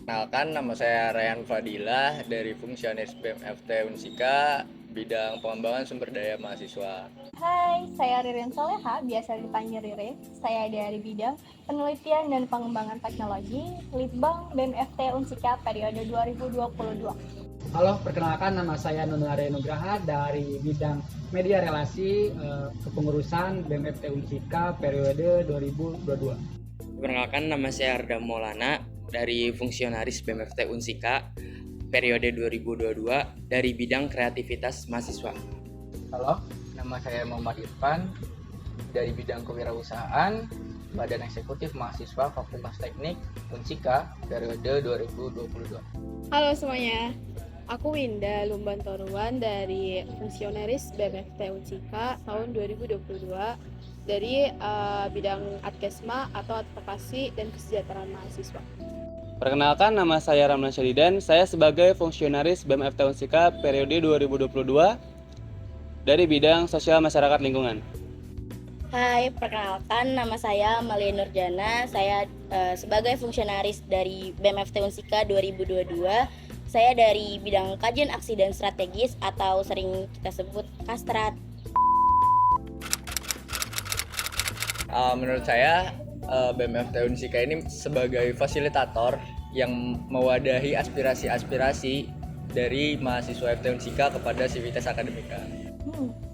Kenalkan, nama saya Ryan Fadilah dari Fungsionaris BEM FT Unsika, bidang pengembangan sumber daya mahasiswa. Hai, saya Ririn Soleha, biasa dipanggil Rire. Saya dari bidang penelitian dan pengembangan teknologi, Litbang BEM FT Unsika periode 2022. Halo, perkenalkan nama saya Nunare Nugraha dari bidang media relasi kepengurusan BMFT Unsika periode 2022. Perkenalkan, nama saya Arda Maulana dari Fungsionaris BMFT Unsika periode 2022 dari bidang kreativitas mahasiswa. Halo, nama saya Muhammad Irfan dari bidang kewirausahaan, Badan Eksekutif Mahasiswa Fakultas Teknik Unsika periode 2022. Halo semuanya, aku Winda Lumban Toruan dari Fungsionaris BMFT Unsika tahun 2022 dari bidang Adkesma atau Advokasi dan Kesejahteraan Mahasiswa. Perkenalkan, nama saya Ramlan Syadidan. Saya sebagai fungsionaris BMFT Unsika periode 2022 dari bidang sosial masyarakat lingkungan. Hai, perkenalkan nama saya Malia Nurjana. Saya sebagai fungsionaris dari BMFT Unsika 2022. Saya dari bidang kajian aksi dan strategis atau sering kita sebut Kastrat. Menurut saya, BEM FT Unsika ini sebagai fasilitator yang mewadahi aspirasi-aspirasi dari mahasiswa FT Unsika kepada Sivitas Akademika.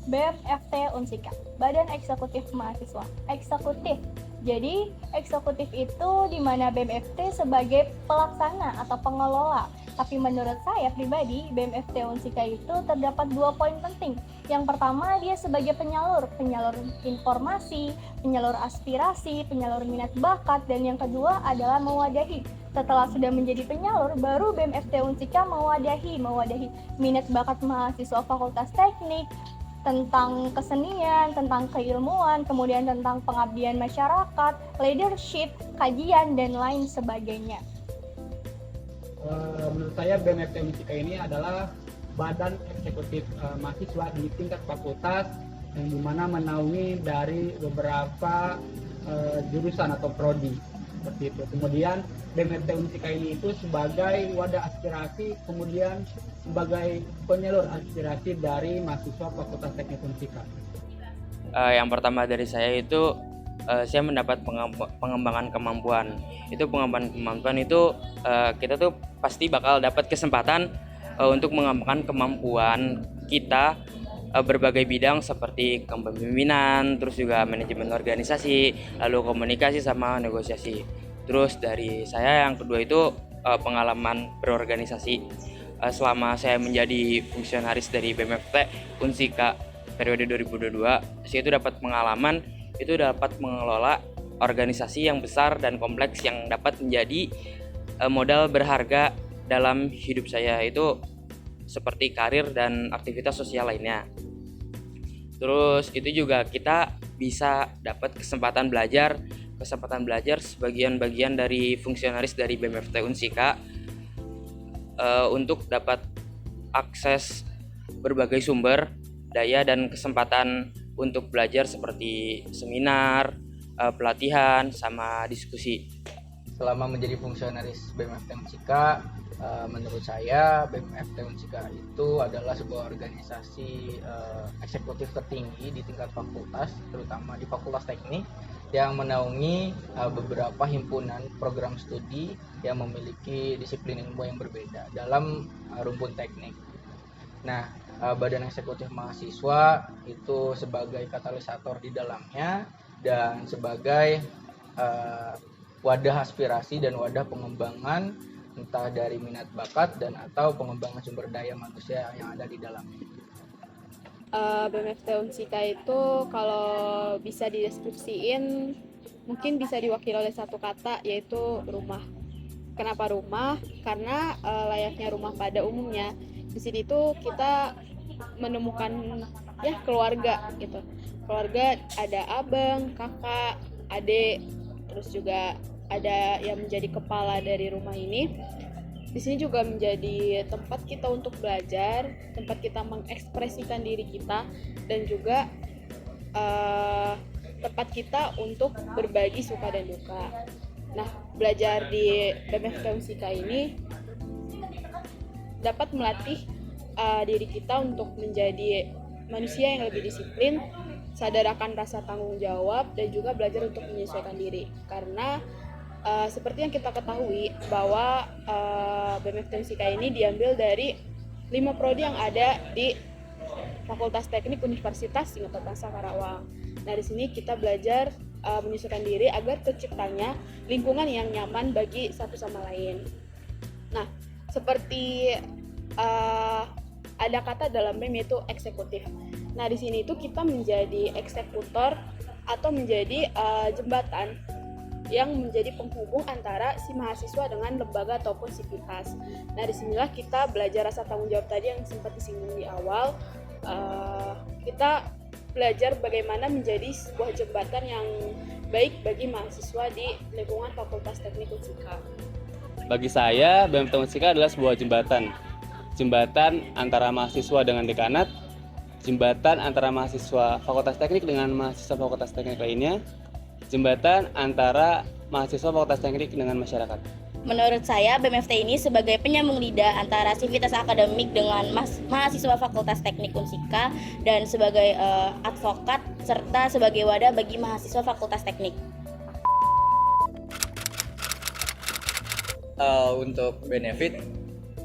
BEM FT Unsika, Badan Eksekutif Mahasiswa. Eksekutif. Jadi, eksekutif itu di mana BEM FT sebagai pelaksana atau pengelola. Tapi menurut saya pribadi, BEM FT Unsika itu terdapat 2 poin penting. Yang pertama, dia sebagai penyalur informasi, penyalur aspirasi, penyalur minat bakat, dan yang kedua adalah mewadahi. Setelah sudah menjadi penyalur, baru BEM FT Unsika mewadahi minat bakat mahasiswa Fakultas Teknik, tentang kesenian, tentang keilmuan, kemudian tentang pengabdian masyarakat, leadership, kajian, dan lain sebagainya. Menurut saya BMFT Unsika ini adalah badan eksekutif mahasiswa di tingkat fakultas yang dimana menaungi dari beberapa jurusan atau prodi seperti itu. Kemudian BMFT Unsika ini itu sebagai wadah aspirasi, kemudian sebagai penyalur aspirasi dari mahasiswa Fakultas Teknik Unsika. Yang pertama dari saya itu saya mendapat pengembangan kemampuan. Itu pengembangan kemampuan itu kita tuh pasti bakal dapat kesempatan untuk mengembangkan kemampuan kita berbagai bidang seperti kepemimpinan, terus juga manajemen organisasi, lalu komunikasi sama negosiasi. Terus dari saya yang kedua itu pengalaman berorganisasi. Selama saya menjadi fungsionaris dari BMFT Unsika periode 2022, saya itu dapat pengalaman, itu dapat mengelola organisasi yang besar dan kompleks yang dapat menjadi modal berharga dalam hidup saya, itu seperti karir dan aktivitas sosial lainnya. Terus itu juga kita bisa dapat kesempatan belajar sebagian-bagian dari fungsionaris dari BMFT Unsika untuk dapat akses berbagai sumber daya dan kesempatan untuk belajar seperti seminar, pelatihan, sama diskusi. Selama menjadi fungsionaris BMFT Unsika, menurut saya BMFT Unsika itu adalah sebuah organisasi eksekutif tertinggi di tingkat fakultas, terutama di Fakultas Teknik, yang menaungi beberapa himpunan program studi yang memiliki disiplin ilmu yang berbeda dalam rumpun teknik. Nah, Badan Eksekutif Mahasiswa itu sebagai katalisator di dalamnya dan sebagai wadah aspirasi dan wadah pengembangan entah dari minat bakat dan atau pengembangan sumber daya manusia yang ada di dalamnya. BMFT Unsika itu kalau bisa dideskripsiin mungkin bisa diwakili oleh satu kata, yaitu rumah. Kenapa rumah? Karena layaknya rumah pada umumnya, di sini tuh kita menemukan ya keluarga gitu. Keluarga ada abang, kakak, adik, terus juga ada yang menjadi kepala dari rumah ini. Di sini juga menjadi tempat kita untuk belajar, tempat kita mengekspresikan diri kita, dan juga tempat kita untuk berbagi suka dan duka. Nah, belajar di BMFT Unsika ini dapat melatih diri kita untuk menjadi manusia yang lebih disiplin, sadar akan rasa tanggung jawab, dan juga belajar untuk menyesuaikan diri. Karena seperti yang kita ketahui bahwa BMFT Unsika ini diambil dari 5 prodi yang ada di Fakultas Teknik Universitas Singapura Karawang. Nah, di sini kita belajar menyesuaikan diri agar terciptanya lingkungan yang nyaman bagi satu sama lain. Nah, seperti ada kata dalam BEM yaitu eksekutif. Nah, di sini itu kita menjadi eksekutor atau menjadi jembatan yang menjadi penghubung antara si mahasiswa dengan lembaga ataupun sivitas. Nah, disinilah kita belajar rasa tanggung jawab tadi yang sempat disinggung di awal. Kita belajar bagaimana menjadi sebuah jembatan yang baik bagi mahasiswa di lingkungan Fakultas Teknik Unsika. Bagi saya, BMFT Unsika adalah sebuah jembatan. Jembatan antara mahasiswa dengan dekanat, jembatan antara mahasiswa Fakultas Teknik dengan mahasiswa Fakultas Teknik lainnya, jembatan antara mahasiswa Fakultas Teknik dengan masyarakat. Menurut saya, BMFT ini sebagai penyambung lidah antara sivitas akademik dengan mahasiswa Fakultas Teknik Unsika dan sebagai advokat serta sebagai wadah bagi mahasiswa Fakultas Teknik. Untuk benefit,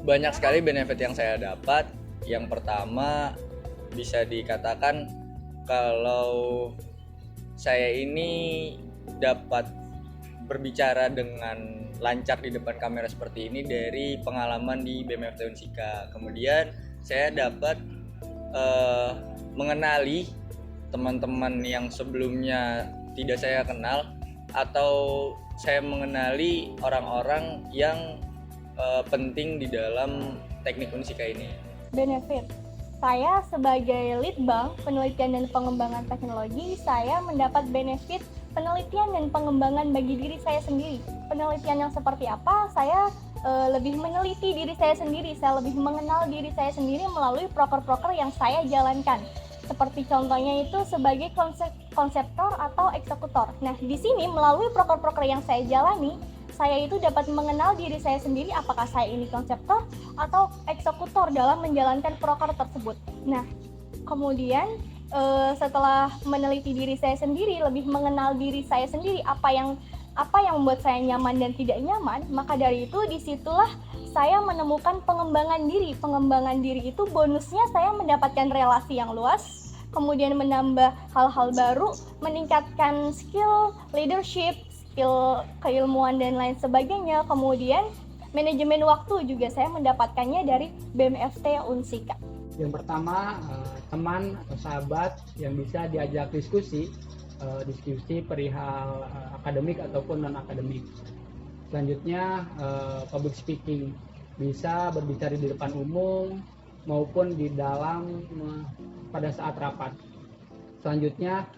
banyak sekali benefit yang saya dapat. Yang pertama, bisa dikatakan kalau saya ini dapat berbicara dengan lancar di depan kamera seperti ini dari pengalaman di BMFT Unsika. Kemudian saya dapat mengenali teman-teman yang sebelumnya tidak saya kenal, atau saya mengenali orang-orang yang penting di dalam teknik Unsika ini. Benefit. Saya sebagai Litbang Penelitian dan Pengembangan Teknologi, saya mendapat benefit penelitian dan pengembangan bagi diri saya sendiri. Penelitian yang seperti apa? Saya lebih meneliti diri saya sendiri, saya lebih mengenal diri saya sendiri melalui proker-proker yang saya jalankan. Seperti contohnya itu sebagai konseptor atau eksekutor. Nah, di sini melalui proker-proker yang saya jalani, saya itu dapat mengenal diri saya sendiri, apakah saya ini konseptor atau eksekutor dalam menjalankan proker tersebut. Nah, kemudian setelah meneliti diri saya sendiri, lebih mengenal diri saya sendiri, apa yang membuat saya nyaman dan tidak nyaman, maka dari itu disitulah saya menemukan pengembangan diri. Pengembangan diri itu bonusnya saya mendapatkan relasi yang luas, kemudian menambah hal-hal baru, meningkatkan skill leadership, skill keilmuan dan lain sebagainya. Kemudian manajemen waktu juga saya mendapatkannya dari BMFT Unsika. Yang pertama, teman atau sahabat yang bisa diajak diskusi perihal akademik ataupun non akademik. Selanjutnya, public speaking, bisa berbicara di depan umum maupun di dalam pada saat rapat. Selanjutnya,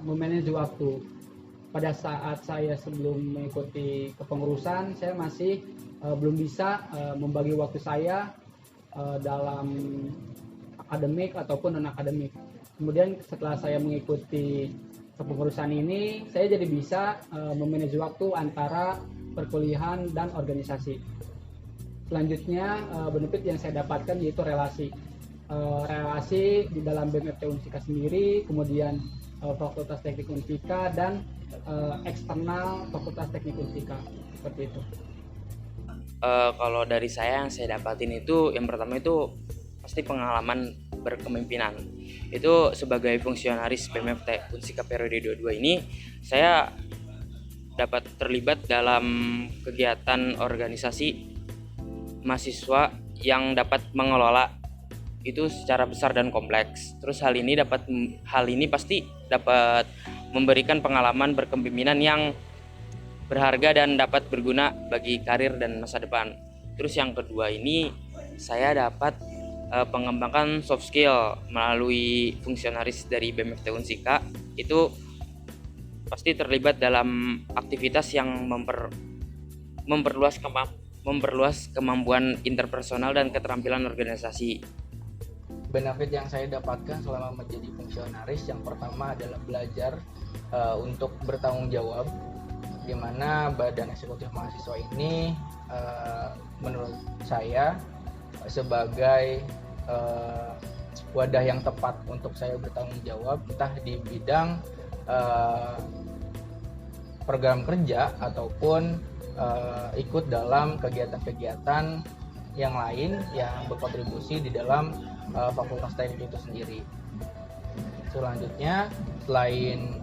memanage waktu. Pada saat saya sebelum mengikuti kepengurusan, saya masih belum bisa membagi waktu saya dalam akademik ataupun non akademik. Kemudian setelah saya mengikuti kepengurusan ini, saya jadi bisa memanage waktu antara perkuliahan dan organisasi. Selanjutnya, benefit yang saya dapatkan yaitu relasi. Relasi di dalam BMFT Unsika sendiri, kemudian Fakultas Teknik Unsika dan eksternal Fakultas Teknik Unsika, seperti itu. Kalau dari saya yang saya dapatin itu, yang pertama itu pasti pengalaman berkepemimpinan. Itu sebagai fungsionaris BMFT Unsika periode 22 ini, saya dapat terlibat dalam kegiatan organisasi mahasiswa yang dapat mengelola itu secara besar dan kompleks. Terus hal ini pasti dapat memberikan pengalaman berkepemimpinan yang berharga dan dapat berguna bagi karir dan masa depan. Terus yang kedua ini, saya dapat pengembangan soft skill melalui fungsionaris dari BMFT Unsika. Itu pasti terlibat dalam aktivitas yang memperluas kemampuan interpersonal dan keterampilan organisasi. Benefit yang saya dapatkan selama menjadi fungsionaris, yang pertama adalah belajar untuk bertanggung jawab. di mana badan eksekutif mahasiswa ini menurut saya sebagai wadah yang tepat untuk saya bertanggung jawab, entah di bidang program kerja ataupun ikut dalam kegiatan-kegiatan yang lain yang berkontribusi di dalam Fakultas Teknik itu sendiri. Selanjutnya, selain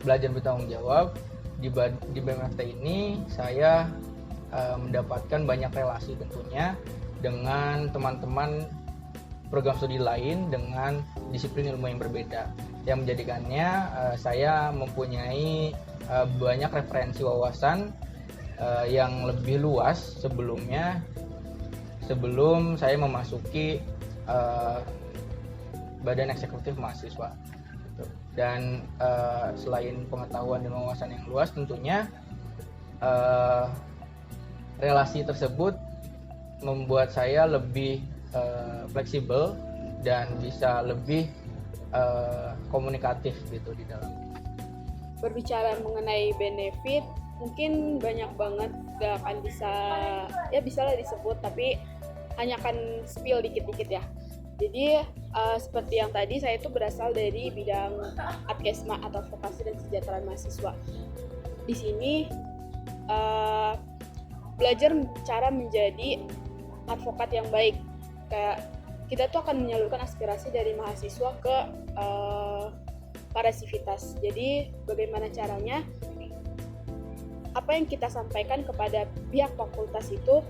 belajar bertanggung jawab di BMFT ini, saya mendapatkan banyak relasi tentunya dengan teman-teman program studi lain dengan disiplin ilmu yang berbeda, yang menjadikannya saya mempunyai banyak referensi wawasan yang lebih luas sebelum saya memasuki badan eksekutif mahasiswa. Dan selain pengetahuan dan wawasan yang luas, tentunya relasi tersebut membuat saya lebih fleksibel dan bisa lebih komunikatif gitu di dalam. Berbicara mengenai benefit, mungkin banyak banget, gak akan bisa lah disebut, tapi hanya akan spill dikit-dikit ya. Jadi seperti yang tadi, saya itu berasal dari bidang Adkesma atau Advokasi dan Kesejahteraan Mahasiswa. Di sini belajar cara menjadi advokat yang baik. Kayak kita tuh akan menyalurkan aspirasi dari mahasiswa ke para sivitas. Jadi bagaimana caranya, apa yang kita sampaikan kepada pihak fakultas itu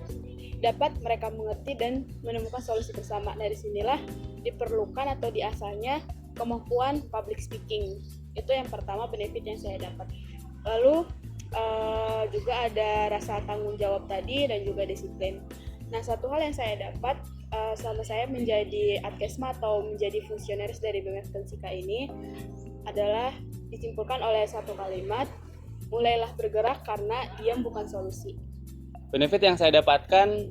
dapat mereka mengerti dan menemukan solusi bersama. Dari sinilah diperlukan atau diasahnya kemampuan public speaking. Itu yang pertama benefit yang saya dapat. Lalu juga ada rasa tanggung jawab tadi dan juga disiplin. Nah, satu hal yang saya dapat selama saya menjadi Adkesma atau menjadi fungsionaris dari BMFT Unsika ini adalah disimpulkan oleh satu kalimat, mulailah bergerak karena diam bukan solusi. Benefit yang saya dapatkan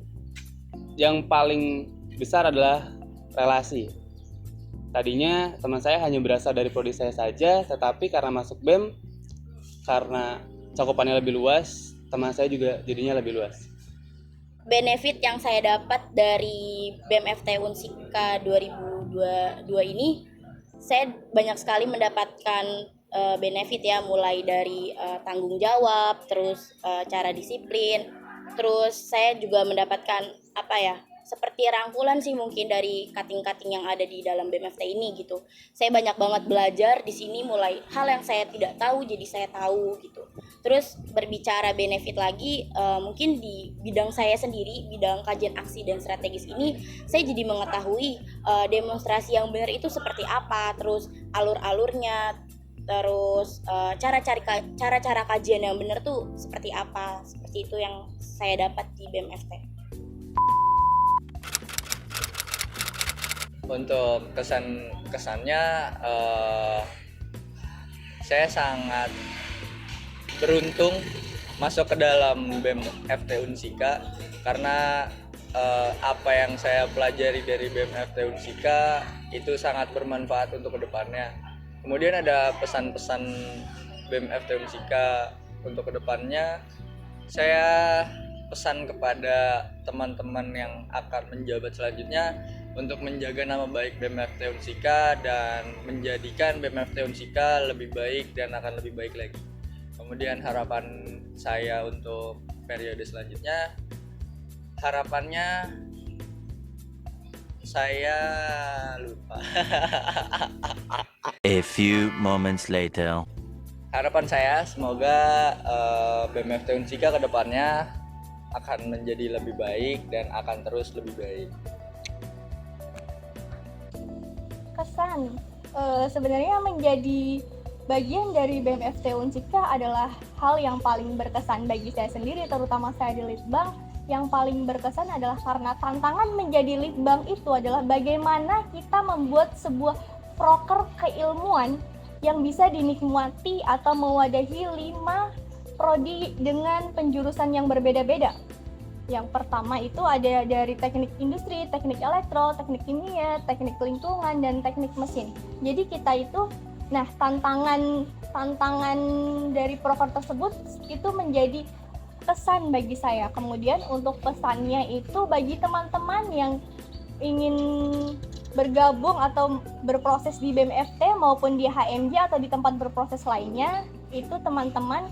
yang paling besar adalah relasi. Tadinya teman saya hanya berasal dari prodi saya saja, tetapi karena masuk BEM, karena cakupannya lebih luas, teman saya juga jadinya lebih luas. Benefit yang saya dapat dari BMFT Unsika 2022 ini, saya banyak sekali mendapatkan benefit ya, mulai dari tanggung jawab, terus cara disiplin, terus saya juga mendapatkan seperti rangkulan sih mungkin dari cutting-cutting yang ada di dalam BMFT ini gitu. Saya banyak banget belajar di sini, mulai hal yang saya tidak tahu jadi saya tahu gitu. Terus berbicara benefit lagi, mungkin di bidang saya sendiri, bidang kajian aksi dan strategis ini, saya jadi mengetahui demonstrasi yang benar itu seperti apa, terus alur-alurnya, terus cara-cara kajian yang benar tuh seperti apa. Seperti itu yang saya dapat di BMFT. Untuk kesannya saya sangat beruntung masuk ke dalam BEM FT Unsika, karena apa yang saya pelajari dari BEM FT Unsika itu sangat bermanfaat untuk kedepannya. Kemudian ada pesan-pesan BEM FT Unsika untuk kedepannya. Saya pesan kepada teman-teman yang akan menjabat selanjutnya untuk menjaga nama baik BEM FT Unsika dan menjadikan BEM FT Unsika lebih baik dan akan lebih baik lagi. Kemudian harapan saya untuk periode selanjutnya, harapannya saya lupa. A few moments later. Harapan saya semoga BEM FT Unsika ke depannya akan menjadi lebih baik dan akan terus lebih baik. Kesan sebenarnya menjadi bagian dari BEM FT Unsika adalah hal yang paling berkesan bagi saya sendiri, terutama saya di Litbang. Yang paling berkesan adalah karena tantangan menjadi Litbang itu adalah bagaimana kita membuat sebuah proker keilmuan yang bisa dinikmati atau mewadahi 5 prodi dengan penjurusan yang berbeda-beda. Yang pertama itu ada dari teknik industri, teknik elektro, teknik kimia, teknik lingkungan, dan teknik mesin. Jadi kita itu Nah, tantangan dari proker tersebut itu menjadi pesan bagi saya. Kemudian untuk pesannya itu bagi teman-teman yang ingin bergabung atau berproses di BMFT maupun di HMJ atau di tempat berproses lainnya, itu teman-teman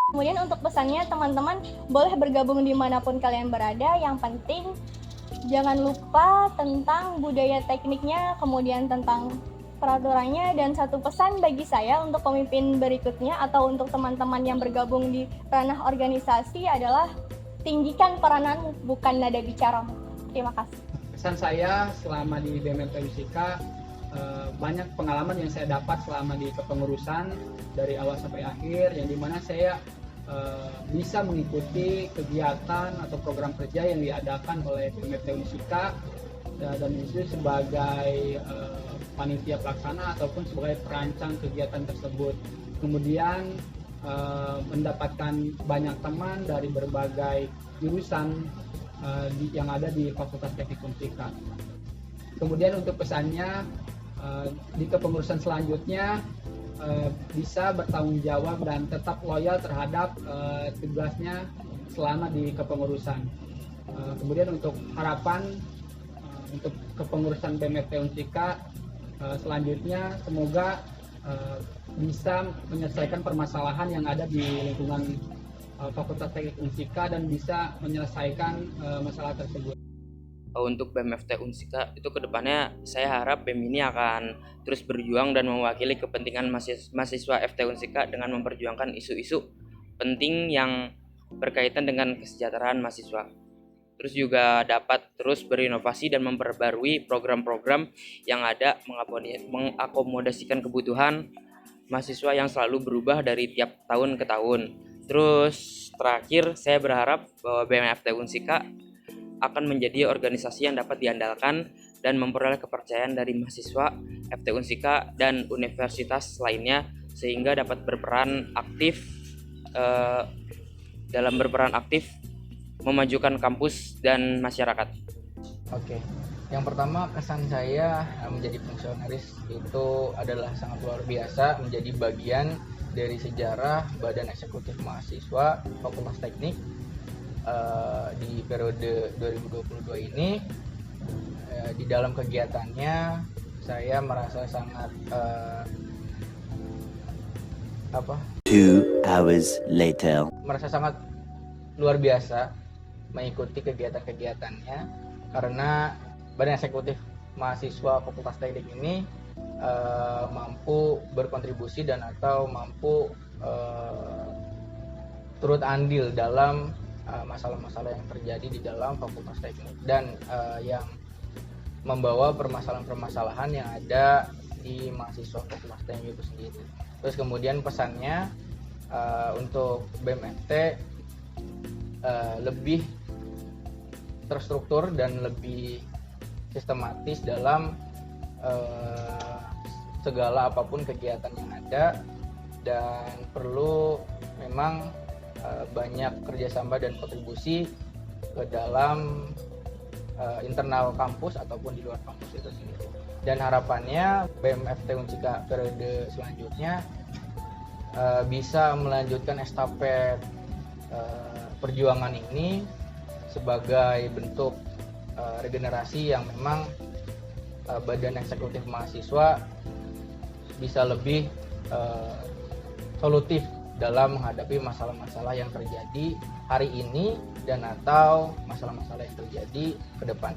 kemudian untuk pesannya, teman-teman boleh bergabung dimanapun kalian berada. Yang penting jangan lupa tentang budaya tekniknya, kemudian tentang peraturannya. Dan satu pesan bagi saya untuk pemimpin berikutnya atau untuk teman-teman yang bergabung di ranah organisasi adalah tinggikan perananmu, bukan nada bicaramu. Terima kasih. Pesan saya selama di BMFT Unsika, banyak pengalaman yang saya dapat selama di kepengurusan dari awal sampai akhir, yang dimana saya bisa mengikuti kegiatan atau program kerja yang diadakan oleh BMFT Unsika, dan itu sebagai panitia pelaksana ataupun sebagai perancang kegiatan tersebut. Kemudian mendapatkan banyak teman dari berbagai jurusan yang ada di Fakultas Teknik Unsika. Kemudian untuk pesannya, di kepengurusan selanjutnya bisa bertanggung jawab dan tetap loyal terhadap tugasnya selama di kepengurusan. Kemudian untuk harapan untuk kepengurusan BMFT Unsika selanjutnya, semoga bisa menyelesaikan permasalahan yang ada di lingkungan Fakultas Teknik Unsika dan bisa menyelesaikan masalah tersebut. Untuk BMFT Unsika itu kedepannya saya harap BEM ini akan terus berjuang dan mewakili kepentingan mahasiswa FT Unsika dengan memperjuangkan isu-isu penting yang berkaitan dengan kesejahteraan mahasiswa. Terus juga dapat terus berinovasi dan memperbarui program-program yang ada, mengakomodasikan kebutuhan mahasiswa yang selalu berubah dari tiap tahun ke tahun. Terus terakhir saya berharap bahwa BMFT Unsika akan menjadi organisasi yang dapat diandalkan dan memperoleh kepercayaan dari mahasiswa FT Unsika dan universitas lainnya, sehingga dapat berperan aktif memajukan kampus dan masyarakat. Oke, yang pertama kesan saya menjadi fungsionaris itu adalah sangat luar biasa, menjadi bagian dari sejarah Badan Eksekutif Mahasiswa Fakultas Teknik di periode 2022 ini. Di dalam kegiatannya saya merasa sangat 2 hours later. merasa sangat luar biasa mengikuti kegiatan-kegiatannya, karena Badan Eksekutif Mahasiswa Fakultas Teknik ini mampu berkontribusi dan atau mampu turut andil dalam masalah-masalah yang terjadi di dalam Fakultas Teknik dan yang membawa permasalahan-permasalahan yang ada di mahasiswa Fakultas Teknik itu sendiri. Terus kemudian pesannya untuk BMFT lebih terstruktur dan lebih sistematis dalam segala apapun kegiatan yang ada, dan perlu memang banyak kerjasama dan kontribusi ke dalam internal kampus ataupun di luar kampus itu sendiri. Dan harapannya BMFT Unsika periode selanjutnya bisa melanjutkan estafet perjuangan ini sebagai bentuk regenerasi yang memang Badan Eksekutif Mahasiswa bisa lebih solutif dalam menghadapi masalah-masalah yang terjadi hari ini dan atau masalah-masalah yang terjadi ke depan.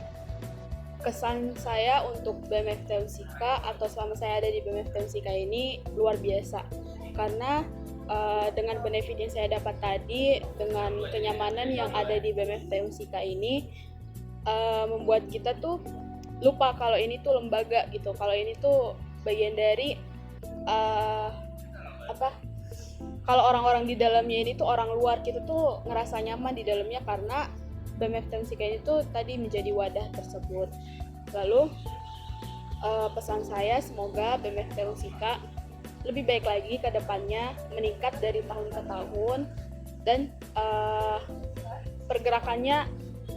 Kesan saya untuk BMFT Unsika atau selama saya ada di BMFT Unsika ini luar biasa, karena dengan benefit yang saya dapat tadi, dengan kenyamanan yang ada di BMFT Unsika ini, membuat kita tuh lupa kalau ini tuh lembaga gitu, kalau ini tuh bagian dari kalau orang-orang di dalamnya ini tuh orang luar, kita tuh ngerasa nyaman di dalamnya karena BMFT Unsika ini tuh tadi menjadi wadah tersebut. Lalu pesan saya, semoga BMFT Unsika lebih baik lagi ke depannya, meningkat dari tahun ke tahun, dan pergerakannya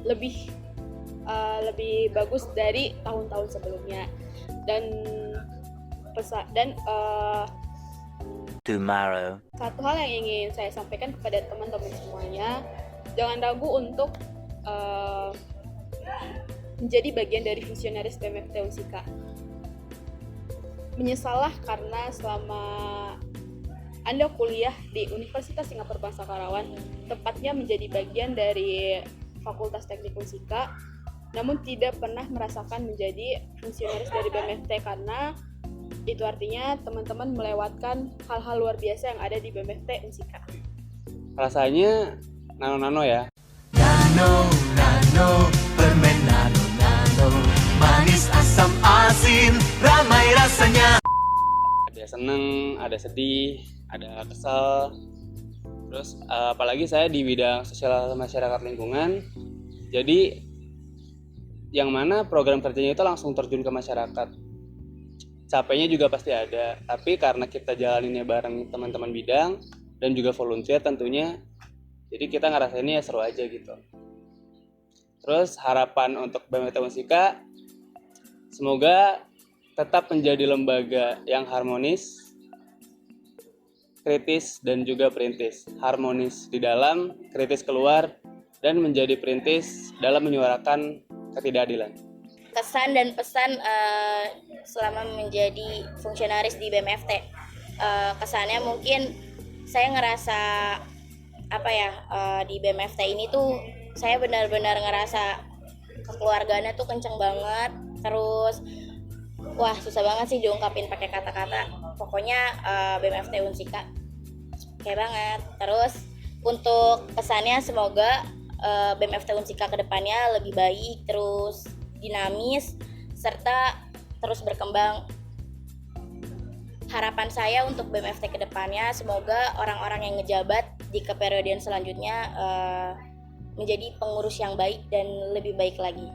lebih bagus dari tahun-tahun sebelumnya. Dan Tomorrow. satu hal yang ingin saya sampaikan kepada teman-teman semuanya, jangan ragu untuk menjadi bagian dari fungsionaris BMFT Unsika. Menyesallah karena selama Anda kuliah di Universitas Singapura Bangsa Karawang, tepatnya menjadi bagian dari Fakultas Teknik Unsika, namun tidak pernah merasakan menjadi fungsionaris dari BMFT, karena itu artinya teman-teman melewatkan hal-hal luar biasa yang ada di BMFT Unsika. Rasanya nano-nano ya. Nano, nano, permen nano, nano, manis asam asin, ramai rasanya. Ada seneng, ada sedih, ada kesel. Terus apalagi saya di bidang sosial masyarakat lingkungan, jadi yang mana program kerjanya itu langsung terjun ke masyarakat. Capeknya juga pasti ada, tapi karena kita jalaninnya bareng teman-teman bidang dan juga volunteer tentunya, jadi kita ngerasainnya seru aja gitu. Terus harapan untuk BMFT Unsika, semoga tetap menjadi lembaga yang harmonis, kritis dan juga perintis. Harmonis di dalam, kritis keluar, dan menjadi perintis dalam menyuarakan ketidakadilan. Kesan dan pesan selama menjadi fungsionaris di BMFT. Kesannya mungkin saya ngerasa di BMFT ini tuh saya benar-benar ngerasa kekeluargaannya tuh kenceng banget. Terus wah, susah banget sih diungkapin pakai kata-kata. Pokoknya BMFT Unsika kayak banget. Terus untuk kesannya semoga BMFT Unsika kedepannya lebih baik, terus dinamis, serta terus berkembang. Harapan saya untuk BMFT kedepannya semoga orang-orang yang ngejabat di keperiodian selanjutnya menjadi pengurus yang baik dan lebih baik lagi.